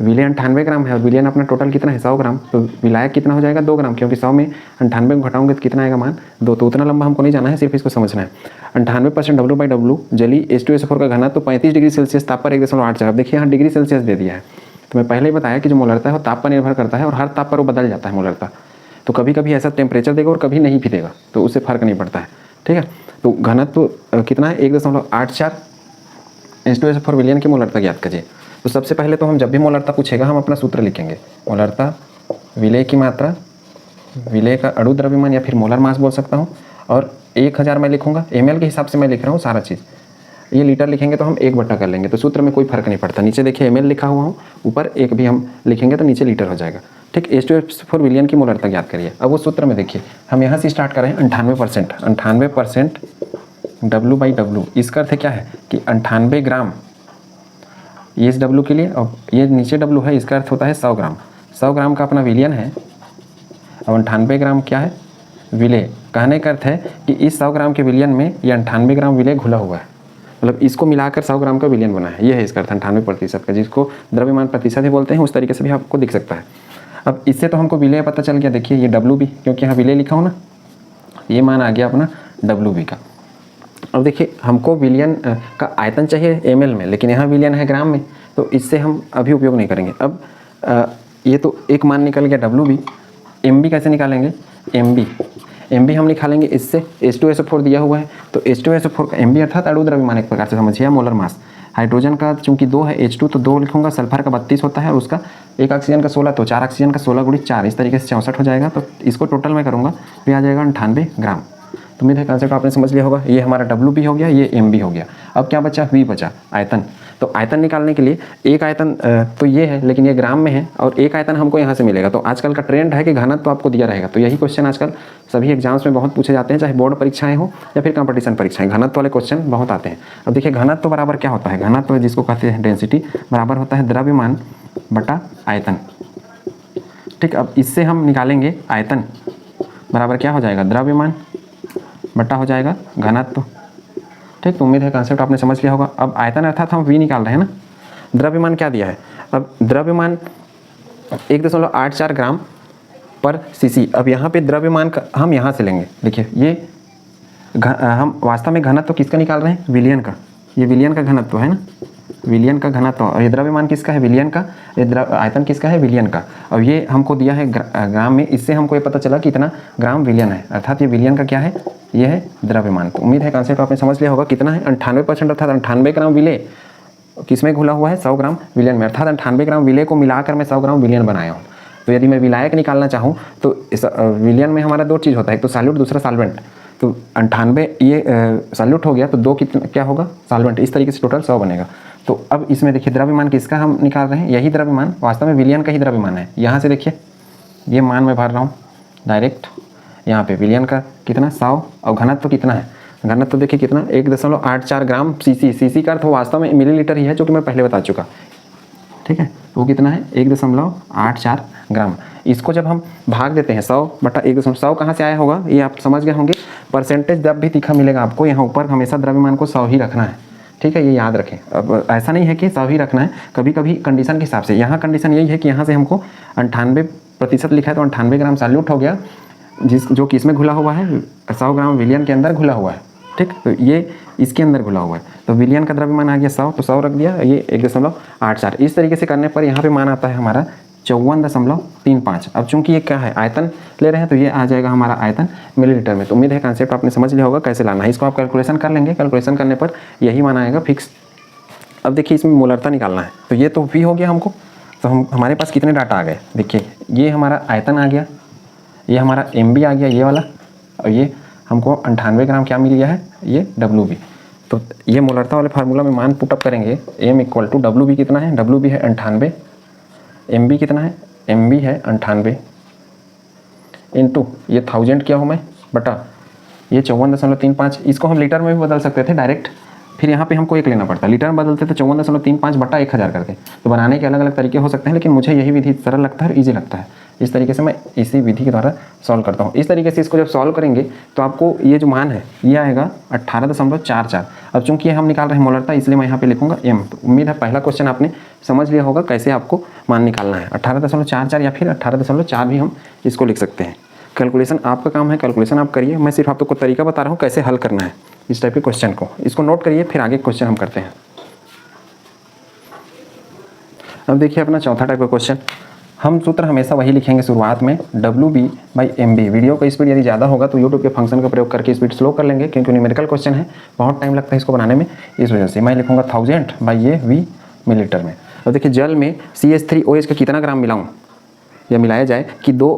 विलय 98 ग्राम है और विलयन अपना टोटल कितना है 100 ग्राम, तो विलायक कितना हो जाएगा 2 ग्राम, क्योंकि 100 में 98 को घटाओगे तो कितना आएगा मान 2। तो उतना लंबा हमको नहीं जाना है, सिर्फ इसको समझना है। 98% W/W जली H2SO4 का घनत्व तो 35 डिग्री सेल्सियस ताप पर 1.84। अब देखिए यहाँ डिग्री सेल्सियस दे दिया है, तो मैं पहले ही बताया कि जो मोलरता है वो ताप पर निर्भर करता है और हर ताप पर वो बदल जाता है मोलरता। तो कभी कभी ऐसा टेम्परेचर देगा और कभी नहीं भी देगा, तो उससे फर्क नहीं पड़ता है, ठीक है। तो घनत्व कितना है 1.84 H2SO4 विलयन की मोलरता ज्ञात कीजिए। तो सबसे पहले तो हम जब भी मोलरता पूछेगा हम अपना सूत्र लिखेंगे, मोलरता विलय की मात्रा, विलय का अणु द्रव्यमान या फिर मोलर मास बोल सकता हूँ, और 1000 मैं लिखूंगा, ml के हिसाब से मैं लिख रहा हूँ सारा चीज़। ये लीटर लिखेंगे तो हम 1 बटा कर लेंगे, तो सूत्र में कोई फर्क नहीं पड़ता। नीचे देखिए ml लिखा हुआ हूँ, ऊपर 1 भी हम लिखेंगे तो नीचे लीटर हो जाएगा, ठीक। H2SO4 विलयन की मोलरता ज्ञात करिए। अब वो सूत्र में देखिए हम यहाँ से स्टार्ट करें 98% W/W, इसका अर्थ क्या है कि 98 ग्राम, ये इस W के लिए, और ये नीचे W है, इसका अर्थ होता है 100 ग्राम। 100 ग्राम का अपना विलयन है, और 98 ग्राम क्या है विलय। कहने का अर्थ है कि इस 100 ग्राम के विलयन में ये 98 ग्राम विलय घुला हुआ है, मतलब इसको मिलाकर 100 ग्राम का विलयन बना है, ये है इसका अर्थ 98% का, जिसको द्रव्यमान प्रतिशत ही बोलते हैं, उस तरीके से भी आपको दिख सकता है। अब इससे तो हमको विलय पता चल गया, देखिए ये W भी, क्योंकि यहाँ विलय लिखा हो ना, ये मान आ गया अपना WB का। अब देखिए हमको विलयन का आयतन चाहिए ml में, लेकिन यहाँ विलयन है ग्राम में, तो इससे हम अभी उपयोग नहीं करेंगे। अब ये तो एक मान निकल गया WB, MB कैसे निकालेंगे, MB हम निकालेंगे इससे, H2SO4 दिया हुआ है, तो H2SO4 का MB अर्थात अणु द्रव्यमान एक प्रकार से समझिए, मोलर मास। हाइड्रोजन का चूंकि 2 है H2 तो 2 लिखूंगा, सल्फर का 32 होता है और उसका 1 ऑक्सीजन का 16, तो 4 ऑक्सीजन का 16 गुणी 4, इस तरीके से 64 हो जाएगा। तो इसको टोटल में करूँगा तो आ जाएगा 98 ग्राम। तो उम्मीद है कंसेप्ट आपने समझ लिया होगा। ये हमारा WB हो गया, ये MB हो गया। अब क्या बचा, V बचा, आयतन। तो आयतन निकालने के लिए एक आयतन तो ये है, लेकिन ये ग्राम में है, और एक आयतन हमको यहाँ से मिलेगा। तो आजकल का ट्रेंड है कि घनत्व तो आपको दिया रहेगा, तो यही क्वेश्चन आजकल सभी एग्जाम्स में बहुत पूछे जाते हैं, चाहे बोर्ड परीक्षाएं हो या फिर कंपटीशन परीक्षाएं, घनत्व वाले क्वेश्चन बहुत आते हैं। अब देखिए घनत्व बराबर क्या होता है, घनत्व जिसको कहते हैं डेंसिटी, बराबर होता है द्रव्यमान बटा आयतन, ठीक। अब इससे हम निकालेंगे आयतन बराबर क्या हो जाएगा, द्रव्यमान बटा हो जाएगा घनत्व, ठीक। तो उम्मीद है कंसेप्ट आपने समझ लिया होगा। अब आयतन अर्थात हम V निकाल रहे हैं ना, द्रव्यमान क्या दिया है, अब द्रव्यमान 1.84 ग्राम पर सीसी। अब यहाँ पे द्रव्यमान का हम यहाँ से लेंगे, देखिए ये हम वास्तव में घनत्व किसका निकाल रहे हैं, विलयन का, ये विलयन का घनत्व है ना, विलयन का घनत्व, और ये द्रव्यमान किसका है, विलयन का, ये आयतन किसका है, विलयन का। और ये हमको दिया है ग्राम में, इससे हमको ये पता चला कि इतना ग्राम विलयन है, अर्थात ये विलयन का क्या है, ये है द्रव्यमान। तो उम्मीद है कंसेप्ट आपने समझ लिया होगा। कितना है 98% अर्थात 98 ग्राम विलय किसमें घुला हुआ है, 100 ग्राम विलयन में, अर्थात 98 ग्राम विलय को मिलाकर मैं 100 ग्राम विलयन बनाया हूँ। तो यदि मैं विलायक निकालना चाहूँ तो इस विलयन में हमारा 2 चीज़ होता है, एक तो सॉल्यूट, दूसरा सॉल्वेंट। तो 98 ये सॉल्यूट हो गया, तो 2 कितना क्या होगा, सॉल्वेंट। इस तरीके से टोटल 100 बनेगा। तो अब इसमें देखिए द्रव्यमान किसका हम निकाल रहे हैं, यही द्रव्यमान वास्तव में विलयन का ही द्रव्यमान है। यहाँ से देखिए ये मान मैं भर रहा हूँ डायरेक्ट, यहाँ पे विलयन का कितना 100, और घनत्व तो कितना है, घनत्व तो देखिए कितना 1.84 ग्राम सीसी। सीसी का अर्थ वास्तव में मिलीलीटर ही है, जो कि मैं पहले बता चुका, ठीक है। तो वो कितना है 1.84 ग्राम। इसको जब हम भाग देते हैं 100/100 कहाँ से आया होगा ये आप समझ गए होंगे। परसेंटेज जब भी तीखा मिलेगा आपको यहाँ ऊपर हमेशा द्रव्यमान को 100 ही रखना है, ठीक है, ये याद रखें। अब ऐसा नहीं है कि 100 ही रखना है, कभी कभी कंडीशन के हिसाब से। यहाँ कंडीशन यही है कि यहाँ से हमको 98% लिखा है तो 98 ग्राम सॉल्यूट हो गया, जो कि इसमें घुला हुआ है 100 ग्राम विलियन के अंदर घुला हुआ है, ठीक। तो ये इसके अंदर घुला हुआ है, तो विलियन का द्रव्यमान आ गया 100, तो 100 रख दिया, ये 1.84। इस तरीके से करने पर यहाँ पे मान आता है हमारा 54.35। अब चूंकि ये क्या है, आयतन ले रहे हैं, तो ये आ जाएगा हमारा आयतन मिलीलीटर में। तो उम्मीद है कंसेप्ट आपने समझ लिया होगा कैसे लाना है। इसको आप कैलकुलेशन कर लेंगे, कैलकुलेशन करने पर यही मान आएगा फिक्स। अब देखिए इसमें मोलरता निकालना है, तो ये तो V हो गया हमको। तो हमारे पास कितने डाटा आ गए, देखिए ये हमारा आयतन आ गया, ये हमारा MB आ गया ये वाला, और ये हमको 98 ग्राम क्या मिल गया है, ये WB। तो ये मोलरता वाले फार्मूला में मान पुटअप करेंगे, M = WB कितना है, WB है 98, MB कितना है, MB है 98 इंटू ये 1000 किया हूँ मैं बटा ये 54.35। इसको हम लीटर में भी बदल सकते थे डायरेक्ट, फिर यहाँ पे हमको 1 लेना पड़ता, लीटर में बदलते तो 54.35 बटा 1000 करके। तो बनाने के अलग अलग तरीके हो सकते हैं, लेकिन मुझे यही विधि सरल लगता है और ईजी लगता है। इस तरीके से मैं इसी विधि के द्वारा सॉल्व करता हूँ। इस तरीके से इसको जब सॉल्व करेंगे तो आपको ये जो मान है ये आएगा 18.44। अब चूंकि हम निकाल रहे हैं मोलरता, इसलिए मैं यहाँ पे लिखूंगा M। तो उम्मीद है पहला क्वेश्चन आपने समझ लिया होगा कैसे आपको मान निकालना है। 18.44 या फिर 18.4 भी हम इसको लिख सकते हैं। कैलकुलेशन आपका काम है, कैलकुलेशन आप करिए, मैं सिर्फ आपको तरीका बता रहा हूँ कैसे हल करना है इस टाइप के क्वेश्चन को। इसको नोट करिए, फिर आगे क्वेश्चन हम करते हैं। अब देखिए अपना चौथा टाइप का क्वेश्चन, हम सूत्र हमेशा वही लिखेंगे शुरुआत में, WB/MB। वीडियो का स्पीड यदि ज़्यादा होगा तो यूट्यूब के फंक्शन का प्रयोग करके स्पीड स्लो कर लेंगे, क्योंकि न्यूमेरिकल क्वेश्चन है, बहुत टाइम लगता है इसको बनाने में, इस वजह से मैं लिखूंगा 1000/V मिलीलीटर में। अब देखिए जल में CH3OH का कितना ग्राम मिलाऊँ या मिलाया जाए कि 2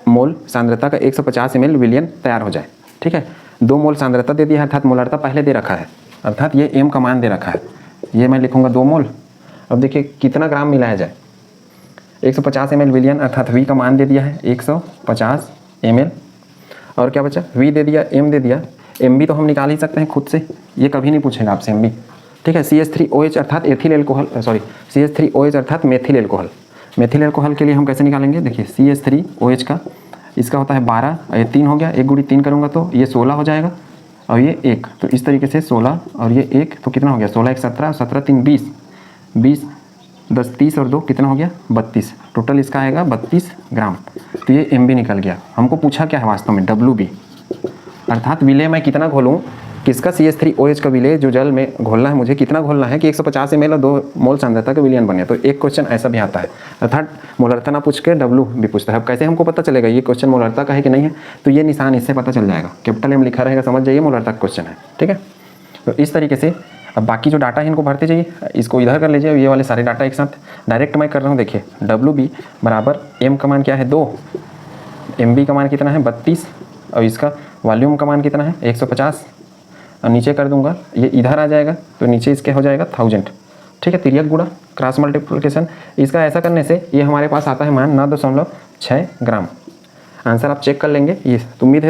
मोल सांद्रता का 150 ml विलियन तैयार हो जाए, ठीक है। 2 मोल सांद्रता दे दिया है, अर्थात मोलरता पहले दे रखा है, अर्थात ये M का मान दे रखा है, ये मैं लिखूंगा 2 मोल। अब देखिए कितना ग्राम मिलाया जाए, 150 ml विलियन, अर्थात V का मान दे दिया है 150 ml, और क्या बचा, V दे दिया, M दे दिया, MB तो हम निकाल ही सकते हैं खुद से, ये कभी नहीं पूछेगा आपसे MB, ठीक है। CH3OH अर्थात एथिल एल्कोहल, CH3OH अर्थात मेथिल एल्कोहल। मेथिल एल्कोहल के लिए हम कैसे निकालेंगे, देखिए CH3OH का इसका होता है 12, ये 3 हो गया, 1 × 3 करूँगा तो ये 16 हो जाएगा, और ये 1, तो इस तरीके से 16 और ये 1, तो कितना हो गया, 16 × 1 = 17, 17 × 3 = 20, 20 10 30 और 2 कितना हो गया, 32, टोटल इसका आएगा 32 ग्राम। तो ये MB निकल गया। हमको पूछा क्या है वास्तव में, WB, अर्थात विलेय मैं कितना घोलूँ, किसका, CH3OH का विलेय जो जल में घोलना है, मुझे कितना घोलना है कि 150 ml और 2 मोल सांद्रता का विलियन बने। तो एक क्वेश्चन ऐसा भी आता है, अर्थात मोलरता ना पूछ के W भी पूछता है। अब कैसे हमको पता चलेगा ये क्वेश्चन मोलरता का है कि नहीं है, तो ये निशान इससे पता चल जाएगा, कैपिटल M लिखा रहेगा, समझ जाइए मोलरता का क्वेश्चन है, ठीक है। तो इस तरीके से अब बाकी जो डाटा है इनको भरते जाइए, इसको इधर कर लीजिए, ये वाले सारे डाटा एक साथ डायरेक्ट मैं कर रहा हूँ। देखिए WB बराबर M का मान क्या है 2, MB का मान कितना है 32, और इसका वॉल्यूम का मान कितना है 150, और नीचे कर दूंगा, ये इधर आ जाएगा, तो नीचे इसके हो जाएगा 1000, ठीक है। तिर्यक गुणा क्रॉस मल्टीप्लिकेशन, इसका ऐसा करने से ये हमारे पास आता है मान 9.6 ग्राम। आंसर आप चेक कर लेंगे। ये तो उम्मीद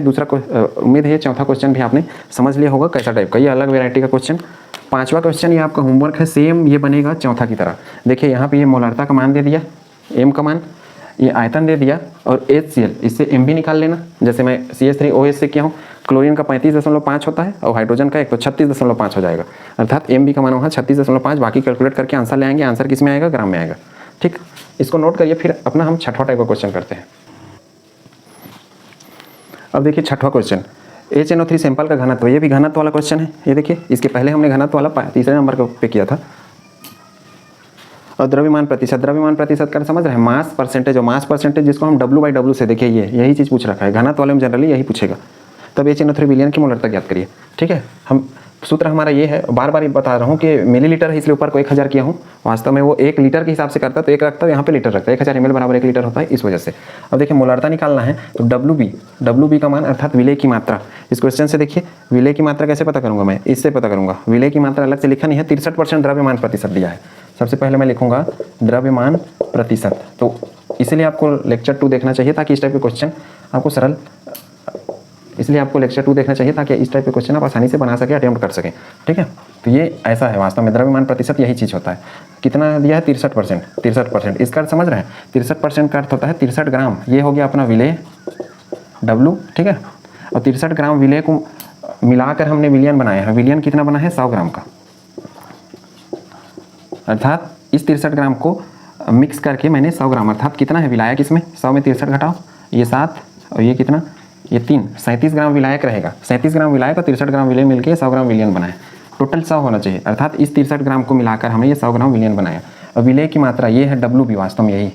है ये चौथा क्वेश्चन भी आपने समझ लिया होगा कैसा टाइप का, ये अलग वेराइटी का क्वेश्चन। पांचवा क्वेश्चन ये आपका होमवर्क है, सेम ये बनेगा चौथा की तरह। देखिए यहाँ पे ये मोलरता का मान दे दिया, M का मान, ये आयतन दे दिया, और HCl, इससे MB निकाल लेना, जैसे मैं CH3OH से किया हूँ। क्लोरीन का 35.5 होता है और हाइड्रोजन का 1 तो 36.5 हो जाएगा, अर्थात MB का मान होगा 36.5। बाकी कैलकुलेट करके आंसर ले आएंगे, आंसर किस में आएगा, ग्राम में आएगा, ठीक। इसको नोट करिए, फिर अपना हम छठवा टाइप का क्वेश्चन करते हैं। अब देखिए छठवा क्वेश्चन, HNO3 सैंपल का घनत्व, ये भी घनत्व वाला क्वेश्चन है। ये देखिए इसके पहले हमने घनत्व वाला तीसरे नंबर पे किया था। और द्रव्यमान प्रतिशत का समझ रहे हैं, मास परसेंटेज, और मास परसेंटेज जिसको हम W/W से, देखिए ये यही चीज़ पूछ रखा है, घनत्व वाले में जनरली यही पूछेगा। तब HNO3 विलियन की मोलरता ज्ञात करिए, ठीक है। हम सूत्र हमारा ये है, बार बार बता रहा हूँ कि मिलीलीटर है इसलिए ऊपर को 1000 किया हूँ, वास्तव में वो 1 लीटर के हिसाब से करता है, तो 1 रखता है, यहाँ पे लीटर रखता है, 1000 ml बराबर 1 लीटर होता है, इस वजह से। अब देखिए मोलरता निकालना है, तो WB का मान अर्थात विलेय की मात्रा। इस क्वेश्चन से देखिए विलेय की मात्रा कैसे पता करूँगा, मैं इससे पता करूँगा। विलेय की मात्रा अलग से लिखा नहीं है, 63% द्रव्यमान प्रतिशत दिया है। सबसे पहले मैं लिखूंगा द्रव्यमान प्रतिशत, तो इसलिए आपको लेक्चर 2 देखना चाहिए, ताकि इस टाइप के क्वेश्चन आपको सरल इसलिए आपको लेक्चर 2 देखना चाहिए ताकि इस टाइप के क्वेश्चन आप आसानी से बना सकें, अटेम्प्ट कर सकें। ठीक है, तो ये ऐसा है वास्तव में द्रव्यमान प्रतिशत यही चीज़ होता है। कितना दिया है 63%, 63%। इसका अर्थ समझ रहे हैं, 63% का अर्थ होता है 63 ग्राम। ये हो गया अपना विलेय W, ठीक है, और 63 ग्राम विलेय को मिलाकर हमने विलियन बनाया है। विलियन कितना बना है 100 ग्राम का, अर्थात इस 63 ग्राम को मिक्स करके मैंने 100 ग्राम, अर्थात कितना है विलायक इसमें, 100 में 63 घटाओ, ये 7 और ये कितना, ये 3, 37 ग्राम विलायक रहेगा। 37 ग्राम विलायक और 63 ग्राम विलेय मिलकर 100 ग्राम विलियन बनाया। टोटल 100 होना चाहिए, अर्थात इस 63 ग्राम को मिलाकर हमने ये 100 ग्राम विलियन बनाया। और विलेय की मात्रा ये है WB, वास्तव में यही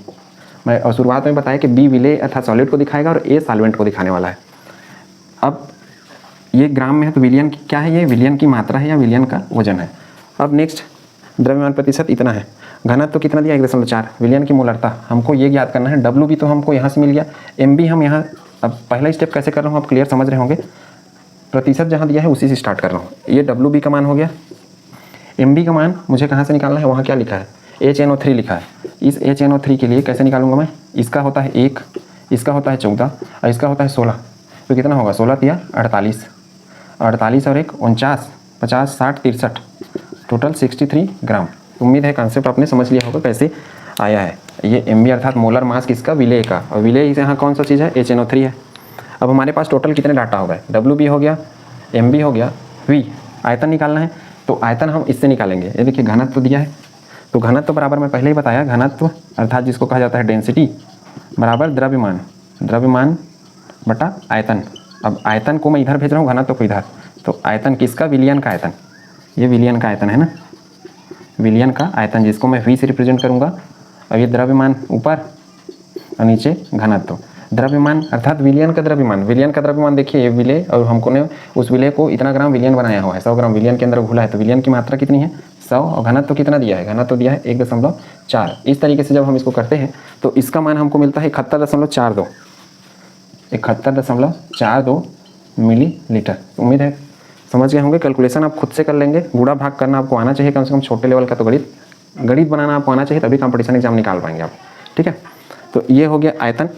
मैं और शुरुआत में बताया कि B विलेय अर्थात सॉलिड को दिखाएगा और A सॉल्वेंट को दिखाने वाला है। अब ये ग्राम में है तो विलियन की क्या है, ये विलियन की मात्रा है या विलियन का वजन है। अब नेक्स्ट द्रव्यमान प्रतिशत इतना है, घनत्व तो कितना दिया 1.4, विलियन की मोलरता हमको ये ज्ञात करना है। WB तो हमको यहाँ से मिल गया, MB हम यहाँ, अब पहला स्टेप कैसे कर रहा हूँ आप क्लियर समझ रहे होंगे, प्रतिशत जहाँ दिया है उसी से स्टार्ट कर रहा हूँ। ये WB का मान हो गया, MB का मान मुझे कहाँ से निकालना है, वहाँ क्या लिखा है HNO3 लिखा है। इस HNO3 के लिए कैसे निकालूंगा मैं, इसका होता है 1, इसका होता है 14 और इसका होता है 16, तो कितना होगा 16 या 48, 48 और 1 49, 50 60 63, टोटल 63 ग्राम। उम्मीद है कॉन्सेप्ट आपने समझ लिया होगा कैसे आया है। ये MB अर्थात मोलर मास किसका, विलेय का, और विलेय यहाँ कौन सा चीज़ है HNO3 है। अब हमारे पास टोटल कितने डाटा हो गए, WB हो गया, MB हो गया, V आयतन निकालना है, तो आयतन हम इससे निकालेंगे। ये देखिए घनत्व दिया है, तो घनत्व बराबर मैं पहले ही बताया, घनत्व अर्थात जिसको कहा जाता है डेंसिटी बराबर द्रव्यमान, द्रव्यमान बटा आयतन। अब आयतन को मैं इधर भेज रहा हूँ, घनत्व को इधर, तो आयतन किसका, विलियन का आयतन, ये विलियन का आयतन है ना, विलियन का आयतन जिसको मैं V से रिप्रेजेंट करूँगा। और ये द्रव्यमान ऊपर और नीचे घनत्व, द्रव्यमान अर्थात विलियन का द्रव्यमान, विलियन का द्रव्यमान देखिए ये विलेय, और हमको ने उस विलेय को इतना ग्राम विलियन बनाया हुआ है, 100 ग्राम विलियन के अंदर घुला है, तो विलियन की मात्रा कितनी है 100, और घनत्व कितना दिया है, घनत्व दिया है 1.4। इस तरीके से जब हम इसको करते हैं तो इसका मान हमको मिलता है 71.42, 71.42 मिलीलीटर। उम्मीद है समझ गए होंगे। कैलकुलेशन आप खुद से कर लेंगे, गुणा भाग करना आपको आना चाहिए, कम से कम छोटे लेवल का तो गणित बनाना आपको आना चाहिए, तभी कंपटीशन एग्जाम निकाल पाएंगे आप। ठीक है, तो ये हो गया आयतन।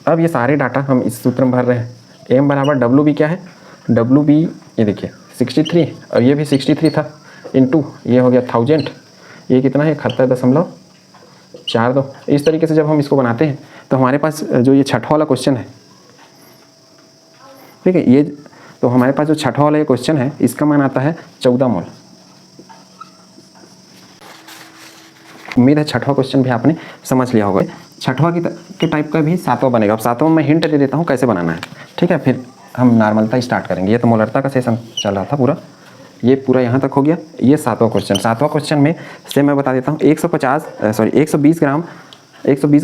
अब ये सारे डाटा हम इस सूत्र में भर रहे हैं। M बराबर WB क्या है, WB ये देखिए 63, और ये भी 63 था, इंटू ये हो गया 1000, ये कितना है 71.42। इस तरीके से जब हम इसको बनाते हैं तो हमारे पास जो ये छठा वाला क्वेश्चन है, ठीक है, ये तो हमारे पास जो छठा वाला ये क्वेश्चन है इसका मान आता है 14 मोल। उम्मीद है छठवां क्वेश्चन भी आपने समझ लिया होगा। छठवां के टाइप का भी सातवां बनेगा। अब सातवां मैं हिंट दे देता हूँ कैसे बनाना है, ठीक है, फिर हम नॉर्मलता स्टार्ट करेंगे। ये तो मोलरता का सेशन चल रहा था पूरा, ये पूरा यहाँ तक हो गया। ये सातवां क्वेश्चन में से मैं बता देता हूँ 120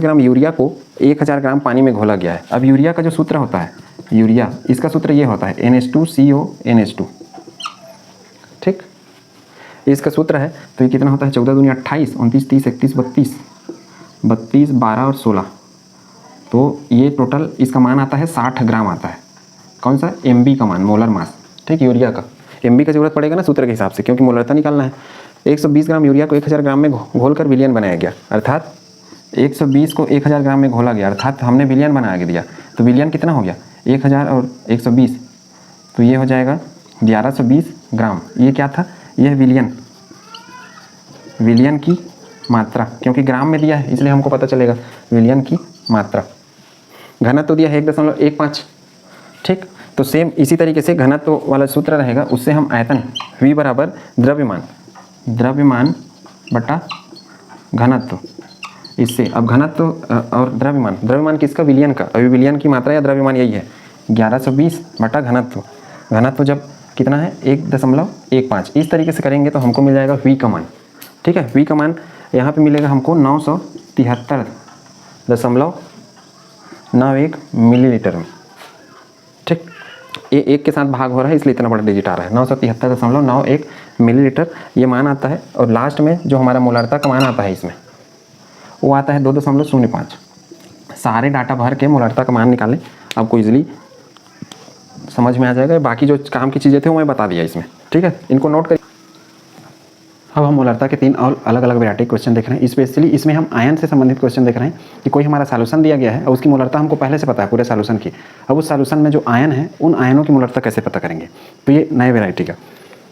ग्राम यूरिया को 1000 ग्राम पानी में घोला गया है। अब यूरिया का जो सूत्र होता है, यूरिया इसका सूत्र ये होता है NH2CO NH2, ठीक, इसका सूत्र है। तो ये कितना होता है 14 दूनी 28, 29 30 31 32 12 और 16, तो ये टोटल इसका मान आता है 60 ग्राम आता है। कौन सा, MB का मान, मोलर मास, ठीक, यूरिया का। MB का जरूरत पड़ेगा ना सूत्र के हिसाब से, क्योंकि मोलरता निकालना है। 120 ग्राम यूरिया को 1000 ग्राम में घोलकर विलियन बनाया गया, अर्थात 120 को 1000 ग्राम में घोला गया, अर्थात हमने विलियन बना के दिया। तो विलियन कितना हो गया 1000 और 120, तो ये हो जाएगा 1120 ग्राम। ये क्या था, यह विलियन की मात्रा, क्योंकि ग्राम में दिया है इसलिए हमको पता चलेगा विलियन की मात्रा। घनत्व तो दिया है 1.15, ठीक। तो सेम इसी तरीके से घनत्व वाला सूत्र रहेगा, उससे हम आयतन V बराबर द्रव्यमान बटा घनत्व, इससे अब घनत्व और द्रव्यमान किसका, विलियन का। अभी विलियन की मात्रा या द्रव्यमान यही है 1120 बटा घनत्व जब कितना है 1.15। इस तरीके से करेंगे तो हमको मिल जाएगा V का मान, ठीक है। V का मान यहाँ पे मिलेगा हमको 973.91 मिलीलीटर में, ठीक। ये एक के साथ भाग हो रहा है इसलिए इतना बड़ा डिजिट आ रहा है, 973.91 मिलीलीटर ये मान आता है। और लास्ट में जो हमारा मोलरता का मान आता है इसमें वो आता है 2.05। सारे डाटा भर के मोलरता का मान निकालें, आपको इजीली समझ में आ जाएगा। बाकी जो काम की चीज़ें थे वो मैं बता दिया इसमें, ठीक है, इनको नोट करिए। अब हम मोलरता के 3 और अलग अलग वैरायटी क्वेश्चन देख रहे हैं। स्पेशली इसमें हम आयन से संबंधित क्वेश्चन देख रहे हैं कि कोई हमारा सॉल्यूशन दिया गया है और उसकी मोलरता हमको पहले से पता है पूरे सॉल्यूशन की। अब उस सॉल्यूशन में जो आयन है उन आयनों की मोलरता कैसे पता करेंगे, तो ये नए वैरायटी का।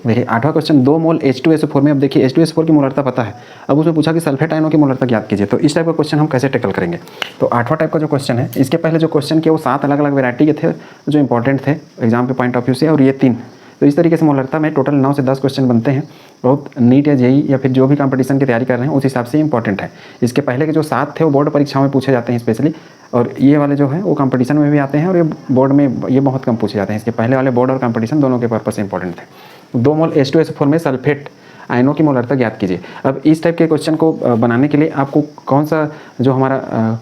देखिए 8वां क्वेश्चन, 2 मोल H2SO4 में। अब देखिए H2SO4 की मोलरता पता है, अब उसमें पूछा कि सल्फेट आयनों की मोलरता ज्ञात कीजिए। तो इस टाइप का क्वेश्चन हम कैसे टैकल करेंगे। तो 8वां टाइप का जो क्वेश्चन है, इसके पहले जो क्वेश्चन किए वो 7 अलग अलग वैरायटी के थे जो इंपॉर्टेंट थे एग्जाम के पॉइंट ऑफ व्यू से, और ये 3। तो इस तरीके से मोलरता में टोटल 9 से 10 क्वेश्चन बनते हैं। बहुत नीट या जेई या फिर जो भी कंपटीशन की तैयारी कर रहे हैं उस हिसाब से इंपॉर्टेंट है। इसके पहले के जो 7 थे वो बोर्ड परीक्षाओं में पूछे जाते हैं स्पेशली, और ये वाले जो है वो कंपटीशन में भी आते हैं और ये बोर्ड में ये बहुत कम पूछे जाते हैं। इसके पहले वाले बोर्ड और कंपटीशन दोनों के पर्पस से इंपॉर्टेंट थे। 2 मोल H2SO4 में सल्फेट आयनों की मोलरता ज्ञात कीजिए। अब इस टाइप के क्वेश्चन को बनाने के लिए आपको कौन सा जो हमारा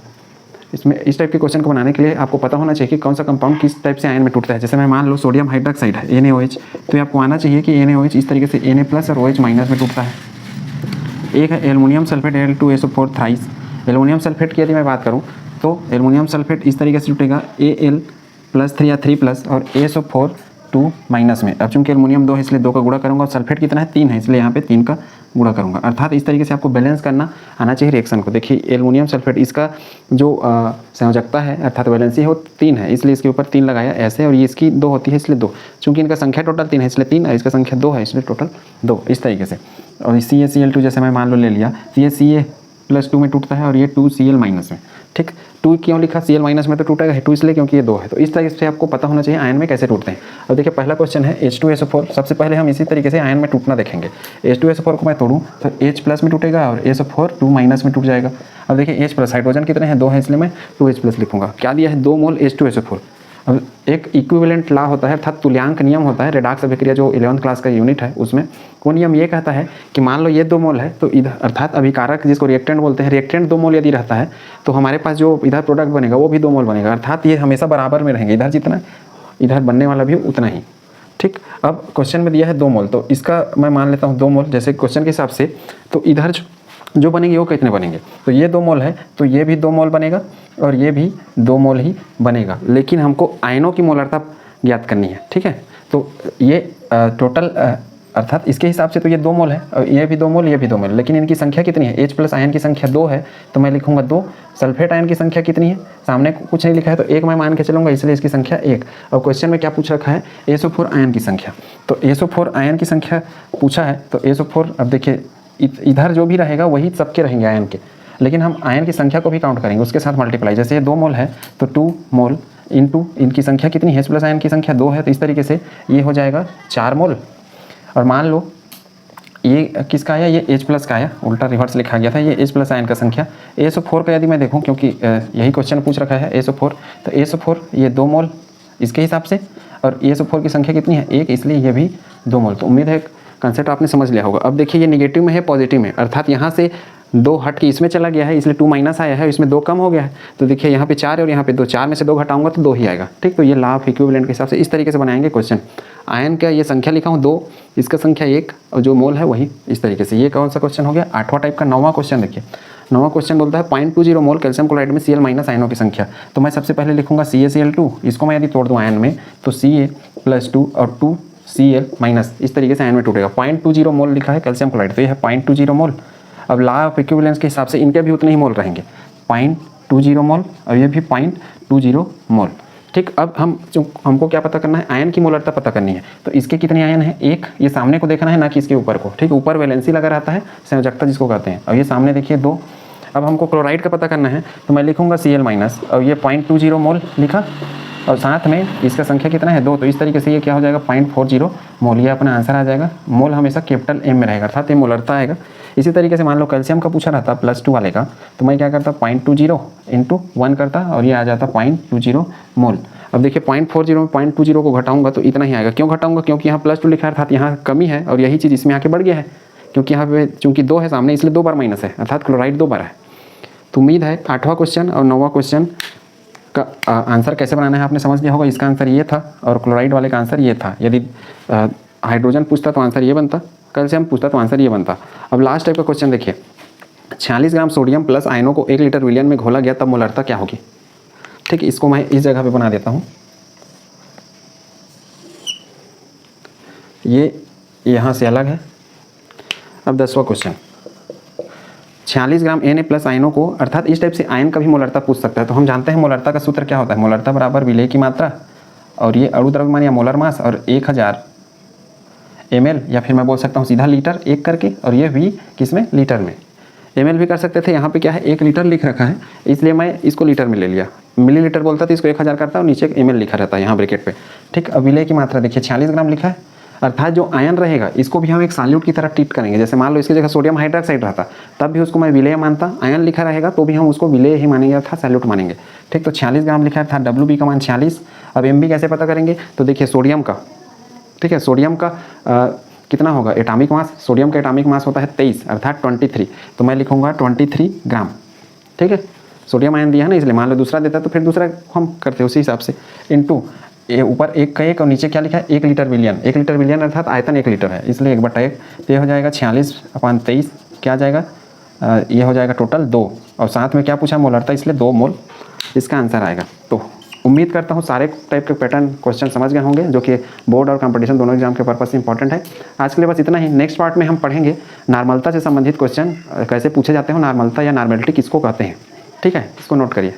इसमें इस टाइप के क्वेश्चन को बनाने के लिए आपको पता होना चाहिए कि कौन सा कंपाउंड किस टाइप से आयन में टूटता है। जैसे मैं मान लो सोडियम हाइड्रोक्साइड है NaOH, तो ये आपको आना चाहिए कि NaOH इस तरीके से Na+ और OH- में टूटता है। एक है aluminium sulphate Al2SO4 thrice. Aluminium sulphate की यदि मैं बात करूँ तो एल्युमिनियम सल्फेट इस तरीके से टूटेगा Al+3 या 3+ और SO4 2- में। अब चूंकि एल्युमिनियम 2 है इसलिए 2 का गुणा करूंगा, और सल्फेट कितना है 3 है इसलिए यहाँ पे 3 का गुणा करूंगा। अर्थात इस तरीके से आपको बैलेंस करना आना चाहिए रिएक्शन को। देखिए एल्युमिनियम सल्फेट इसका जो संयोजकता है अर्थात वैलेंसी है वो 3 है, इसलिए इसके ऊपर 3 लगाया ऐसे, और ये इसकी 2 होती है इसलिए 2। चूंकि इनका संख्या टोटल 3 है इसलिए 3, और इसका संख्या 2 है इसलिए टोटल 2, इस तरीके से। और CaCl2 जैसे मैं मान लो ले लिया, ये Ca+2 में टूटता है और ये 2Cl- में। ठीक, 2 क्यों लिखा, Cl- में तो टूटेगा 2 इसलिए क्योंकि ये 2 है। तो इस तरीके से आपको पता होना चाहिए आयन में कैसे टूटते हैं। अब देखिए पहला क्वेश्चन है H2SO4। सबसे पहले हम इसी तरीके से आयन में टूटना देखेंगे। H2SO4 को मैं तोड़ूं तो H+ में टूटेगा और SO4 2- में टूट जाएगा। अब देखिए H+, हाइड्रोजन कितने हैं 2 है इसलिए मैं 2H+ लिखूंगा। क्या दिया है 2 मोल H2SO4। अब एक इक्विवेलेंट लॉ होता है अर्थात तुल्यांक नियम होता है रेडॉक्स अभिक्रिया जो 11th क्लास का यूनिट है, उसमें वो नियम ये कहता है कि मान लो ये 2 मोल है तो इधर अर्थात अभिकारक जिसको रिएक्टेंट बोलते हैं, रिएक्टेंट 2 मोल यदि रहता है तो हमारे पास जो इधर प्रोडक्ट बनेगा वो भी 2 मोल बनेगा। अर्थात ये हमेशा बराबर में रहेंगे, इधर जितना इधर बनने वाला भी उतना ही। ठीक, अब क्वेश्चन में दिया है 2 मोल, तो इसका मैं मान लेता हूँ 2 मोल जैसे क्वेश्चन के हिसाब से। तो इधर जो बनेंगे वो कितने बनेंगे, तो ये 2 मोल है तो ये भी 2 मोल बनेगा और ये भी 2 मोल ही बनेगा, लेकिन हमको आयनों की मोलरता ज्ञात करनी है। ठीक है, तो ये टोटल अर्थात इसके हिसाब से तो ये 2 मोल है और ये भी 2 मोल, ये भी 2 मोल, लेकिन इनकी संख्या कितनी है। H+ आयन की संख्या 2 है तो मैं लिखूंगा 2। सल्फेट आयन की संख्या कितनी है, सामने कुछ नहीं लिखा है तो 1 मैं मान के चलूंगा इसलिए इसकी संख्या 1। और क्वेश्चन में क्या पूछ रखा है SO4 आयन की संख्या, तो SO4 आयन की संख्या पूछा है तो SO4, अब देखिए इधर जो भी रहेगा वही सबके रहेंगे आयन के, लेकिन हम आयन की संख्या को भी काउंट करेंगे उसके साथ मल्टीप्लाई। जैसे ये 2 मोल है तो 2 मोल इंटू इनकी संख्या कितनी है, H+ आयन की संख्या 2 है तो इस तरीके से ये हो जाएगा 4 मोल। और मान लो ये किसका आया, ये H+ का आया, उल्टा रिवर्स लिखा गया था, ये H+ आयन का संख्या। SO4 का यदि मैं देखूं क्योंकि यही क्वेश्चन पूछ रखा है SO4, तो SO4 ये 2 मोल इसके हिसाब से, और SO4 की संख्या कितनी है 1 इसलिए ये भी 2 मोल। तो उम्मीद है कंसेप्ट आपने समझ लिया होगा। अब देखिए ये नेगेटिव में है पॉजिटिव में, अर्थात यहाँ से 2 हट के इसमें चला गया है इसलिए 2- आया है, इसमें 2 कम हो गया है। तो देखिए यहाँ पे 4 है और यहाँ पे 2, 4 में से 2 घटाऊंगा तो 2 ही आएगा। ठीक, तो ये लॉ ऑफ इक्विवेलेंट के हिसाब से इस तरीके से बनाएंगे क्वेश्चन। आयन का ये संख्या लिखा हूँ 2, इसका संख्या 1 और जो मोल है वही इस तरीके से। ये कौन सा क्वेश्चन हो गया 8वां टाइप का। 9वां क्वेश्चन देखिए, 9वां क्वेश्चन बोलता है 0.20 मोल कैल्शियम क्लोराइड में Cl- आयनों की संख्या। तो मैं सबसे पहले लिखूंगा CaCl2, इसको मैं यदि तोड़ दूँ आयन में तो Ca+2 और 2Cl- इस तरीके से आयन में टूटेगा। 0.20 मोल लिखा है कैल्शियम क्लोराइड, तो ये है 0.20 मोल। अब लॉ ऑफ इक्विवेलेंस के हिसाब से इनके भी उतने ही मोल रहेंगे, 0.20 मोल और ये भी 0.20 मोल। ठीक, अब हमको क्या पता करना है, आयन की मोलरता पता करनी है। तो इसके कितने आयन है, 1, ये सामने को देखना है ना कि इसके ऊपर को। ठीक, ऊपर वैलेंसी लगा रहता है संयोजकता जिसको कहते हैं, और ये सामने देखिए 2। अब हमको क्लोराइड का पता करना है तो मैं लिखूंगा Cl- और ये 0.20 मोल लिखा और साथ में इसका संख्या कितना है 2, तो इस तरीके से ये क्या हो जाएगा 0.40 मोल। ये अपना आंसर आ जाएगा। मोल हमेशा कैपिटल M में रहेगा अर्थात ये मोलरता आएगा। इसी तरीके से मान लो कैल्शियम का पूछा रहता +2 वाले का, तो मैं क्या करता 0.20 इंटू 1 करता और ये आ जाता 0.20 मोल। अब देखिए 0.40 में 0.20 को घटाऊंगा तो इतना ही आएगा। क्यों घटाऊंगा, क्योंकि यहाँ +2 लिखा है अर्थात यहाँ कमी है और यही चीज़ इसमें आके बढ़ गया है, क्योंकि यहाँ पे चूंकि 2 है सामने इसलिए 2 बार माइनस है अर्थात क्लोराइड 2 बार है। तो उम्मीद है 8वां क्वेश्चन और 9वां क्वेश्चन का आंसर कैसे बनाना है आपने समझ लिया होगा। इसका आंसर ये था और क्लोराइड वाले का आंसर ये था। यदि हाइड्रोजन पूछता तो आंसर ये बनता, कैल्शियम पूछता तो आंसर ये बनता। अब लास्ट टाइप का क्वेश्चन देखिए, 46 ग्राम सोडियम प्लस आयनों को 1 लीटर विलियन में घोला गया तब मोलरता क्या होगी। ठीक, इसको मैं इस जगह पे बना देता हूँ, ये यहाँ से अलग है। अब 10वां क्वेश्चन, 46 ग्राम Na प्लस आयनों को, अर्थात इस टाइप से आयन का भी मोलरता पूछ सकता है। तो हम जानते हैं मोलरता का सूत्र क्या होता है, मोलरता बराबर विलेय की मात्रा और ये अणु द्रव्यमान या मोलर मास और 1000 ml, या फिर मैं बोल सकता हूँ सीधा लीटर एक करके, और ये V किसमें, लीटर में। ml भी कर सकते थे, यहाँ पे क्या है 1 लीटर लिख रखा है, इसलिए मैं इसको लीटर में ले लिया। मिलीलीटर बोलता था इसको 1000 करता है और नीचे ml लिखा रहता है यहाँ ब्रैकेट पे, ठीक। अब विलेय की मात्रा देखिए 46 ग्राम लिखा है, अर्थात जो आयन रहेगा इसको भी हम एक सॉल्यूट की तरह ट्रीट करेंगे। जैसे मान लो इसकी जगह सोडियम हाइड्रोक्साइड रहता तब भी उसको मैं विलेय मानता, आयन लिखा रहेगा तो भी हम उसको विलेय ही मानेंगे अर्थात सॉल्यूट मानेंगे, ठीक। तो 46 ग्राम लिखा है अर्थात WB का मान 46। अब MB कैसे पता करेंगे, तो देखिए सोडियम का, ठीक है, सोडियम का कितना होगा एटॉमिक मास, सोडियम का एटॉमिक मास होता है 23 अर्थात 23, तो मैं लिखूंगा 23 ग्राम, ठीक है। सोडियम आयन दिया है ना, इसलिए मान लो दूसरा देता तो फिर दूसरा हम करते उसी हिसाब से, इनटू ये ऊपर 1 का 1 और नीचे क्या लिखा है 1 लीटर विलियन, 1 लीटर विलियन अर्थात आयतन 1 लीटर है, इसलिए 1/1, तो ये हो जाएगा 46/23, क्या आ जाएगा, ये हो जाएगा टोटल 2, और साथ में क्या पूछा मोलरता, इसलिए 2 मोल इसका आंसर आएगा। तो उम्मीद करता हूँ सारे टाइप के पैटर्न क्वेश्चन समझ गए होंगे, जो कि बोर्ड और कंपटीशन दोनों एग्जाम के पर्पस से इंपॉर्टेंट है। आज के लिए बस इतना ही। नेक्स्ट पार्ट में हम पढ़ेंगे नॉर्मलता से संबंधित क्वेश्चन कैसे पूछे जाते हैं, नॉर्मलता या नॉर्मलिटी किसको कहते हैं, ठीक है, इसको नोट करिए।